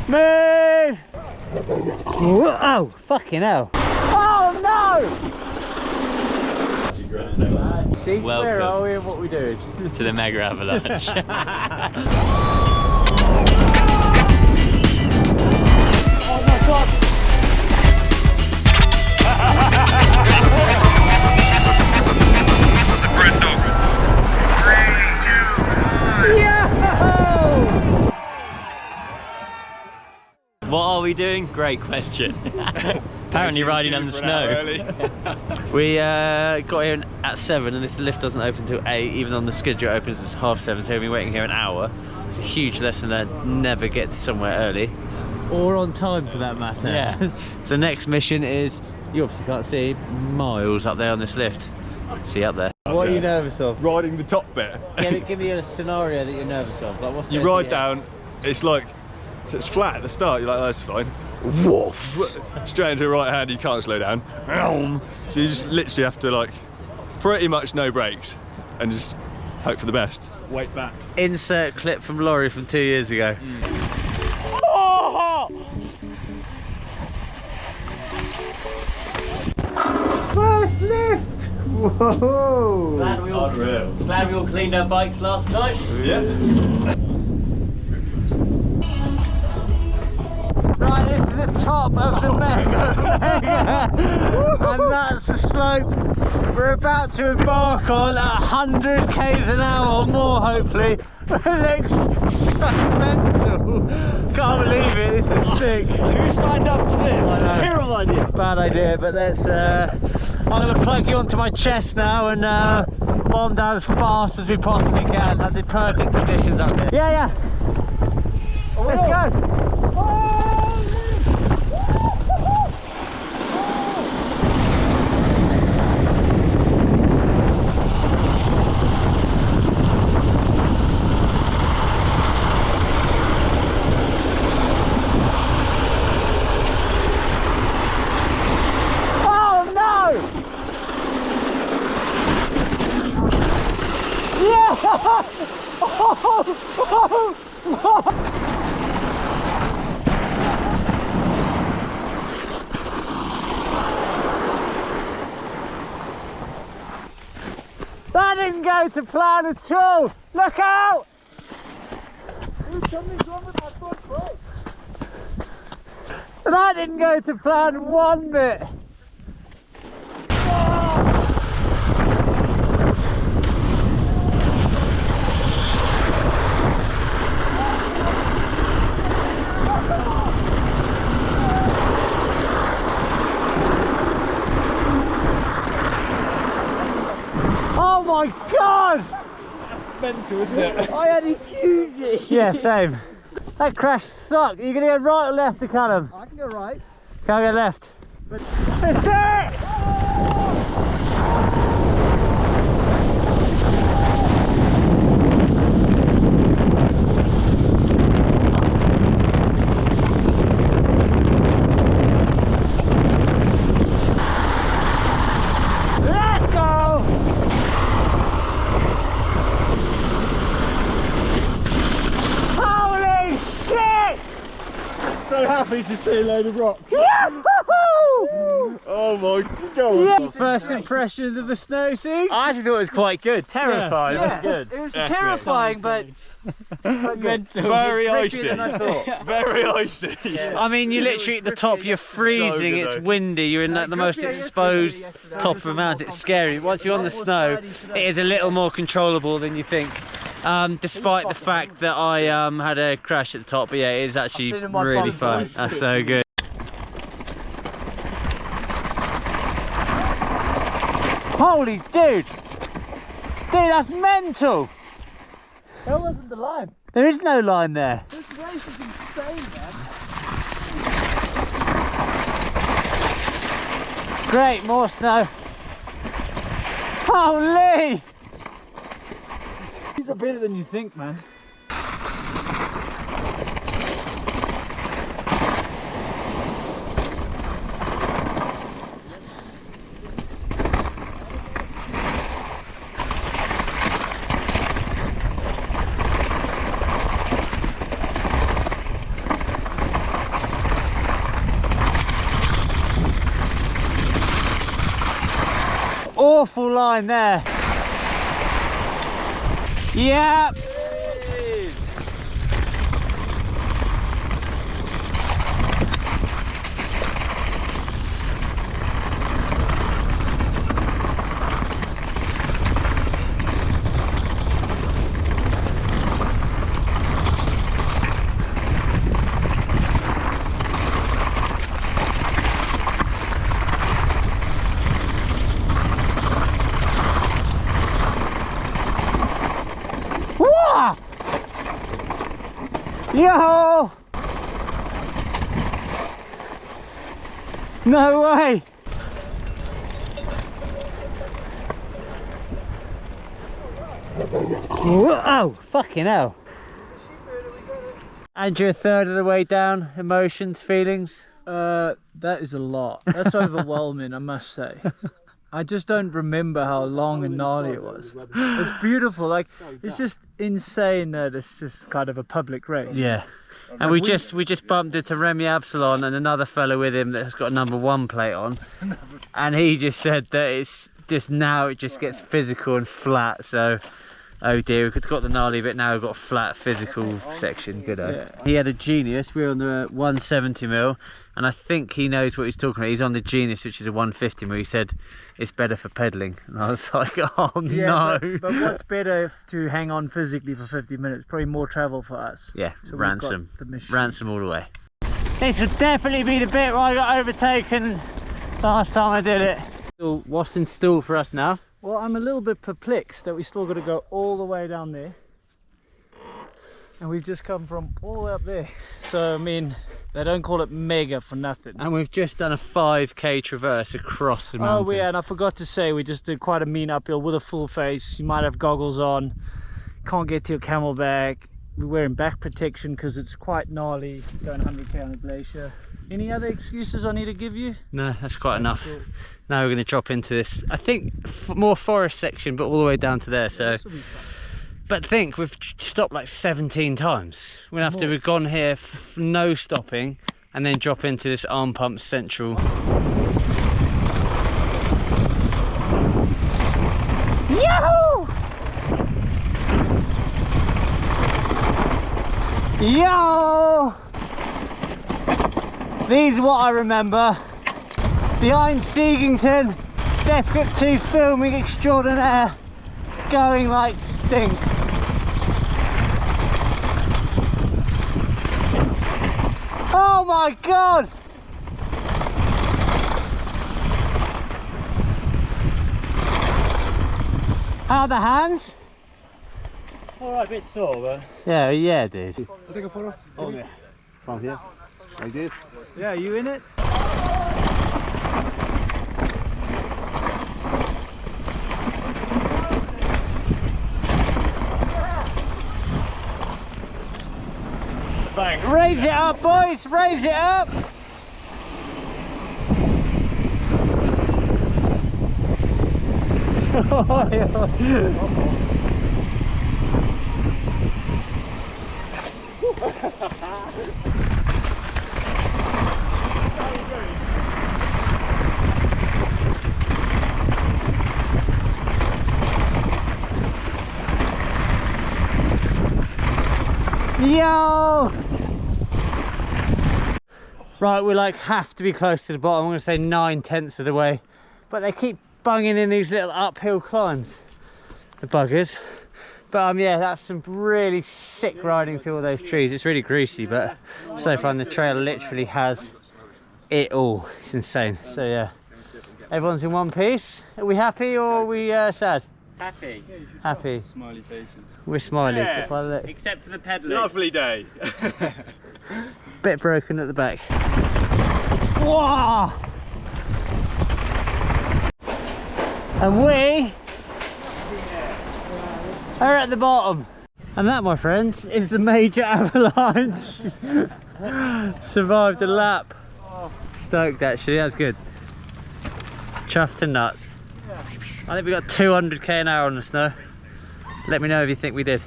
Move! Oh, fucking hell. Oh no! See, where are we and what we doing? To the Megavalanche. Oh my god! The bread dog. 3, 2, 1. Yo! What are we doing? Great question. Apparently riding on the snow. We got here at 7 and this lift doesn't open until 8. Even on the schedule it opens at 7:30, so we've been waiting here an hour. It's a huge lesson to never get somewhere early. Or on time for that matter. Yeah. So next mission is, you obviously can't see, miles up there on this lift. See up there. What are you nervous of? Riding the top bit. Give me a scenario that you're nervous of. Like, what's You ride down, it's like, so it's flat at the start, you're like, oh, that's fine. Woof! Straight into the right hand, you can't slow down. So you just literally have to, like, pretty much no brakes and just hope for the best. Wait back. Insert clip from Laurie from 2 years ago. First lift! Whoa! Glad we all cleaned our bikes last night. Yeah. Right, this is the top of the mega, and that's the slope we're about to embark on at 100 k's an hour or more, hopefully. It looks so mental. Can't believe it, this is sick. Who signed up for this? Terrible idea. Bad idea, but let's, I'm going to plug you onto my chest now and bomb down as fast as we possibly can. Have the perfect conditions up here. Yeah. Let's go. That didn't go to plan at all! Look out! Something's wrong with my front brake. That didn't go to plan one bit! Oh my god! That's mental, isn't it? I had a huge... Yeah, same. That crash sucked. Are you going to go right or left to Callum? I can go right. Can't go left. Let's do it! Let's go! Holy shit! So happy to see a load of rocks. Oh my god! Yeah. First impressions of the snow scene? I actually thought it was quite good. Terrifying, Yeah. but good. It was terrifying, but Very icy. Very icy. I mean, you're literally at the top, you're freezing, it's windy, you're in like the most exposed top of the mountain, it's scary. Once you're on the snow, it is a little more controllable than you think. Despite the fact that I had a crash at the top, but yeah, it is actually really fun. That's so good. holy dude! Dude, that's mental! That wasn't the line. There is no line there. This race is insane, man. Great, more snow. Holy! These are bigger than you think, man. awful line there. Yeah. Yo! No way! Whoa! Fucking hell! And you're a third of the way down. Emotions, feelings? That is a lot. That's overwhelming, I must say. I just don't remember how long and gnarly it was. It's beautiful, like, it's just insane that it's just kind of a public race. Yeah. And we just bumped into Remy Absalon and another fellow with him that's got a #1 plate on. And he just said that it's just now it just gets physical and flat, so oh dear, we've got the gnarly bit, now we've got a flat physical section, good Yeah. He had a Genius, we were on the 170mm, and I think he knows what he's talking about. He's on the Genius, which is a 150mm. He said it's better for pedalling, and I was like, oh Yeah, no. but what's better to hang on physically for 50 minutes? Probably more travel for us. Yeah, So ransom. we've got the machine. Ransom all the way. This would definitely be the bit where I got overtaken last time I did it. So what's in store for us now? Well, I'm a little bit perplexed that we still got to go all the way down there. And we've just come from all the way up there. So, I mean, they don't call it mega for nothing. And we've just done a 5k traverse across the mountain. Oh yeah, and I forgot to say, we just did quite a mean uphill with a full face. You might have goggles on, can't get to your camelback. We're wearing back protection because it's quite gnarly going 100k on a glacier. Any other excuses I need to give you? No, that's quite enough. Now we're going to drop into this, I think, more forest section, but all the way down to there. So, This will be fun. but think we've stopped like 17 times. We're gonna have to have gone here, no stopping, and then drop into this arm pump central. Yahoo! Yo! These are what I remember. Behind Siegington, Death Grip 2 filming extraordinaire, going like stink. Oh my god! How are the hands? Alright, a bit sore, but... Yeah, dude. I'll take a photo. Oh, yeah. From here. Like this. Yeah, are you in it? Bang. Raise it up, boys, raise it up. Yo! Right, we like have to be close to the bottom. I'm going to say 9/10 of the way, but they keep bunging in these little uphill climbs, the buggers. But yeah, that's some really sick riding through all those trees. It's really greasy, but so far the trail literally has it all. It's insane. So yeah, everyone's in one piece. Are we happy or are we sad? Happy. Happy. Smiley faces. We're smiling. Yeah. If I look. Except for the pedaling. Lovely day. Bit broken at the back. Whoa! And we are at the bottom. And that, my friends, is the major avalanche. Survived a lap. Stoked actually, that was good. Chuffed to nuts. I think we got 200k an hour on the snow. Let me know if you think we did.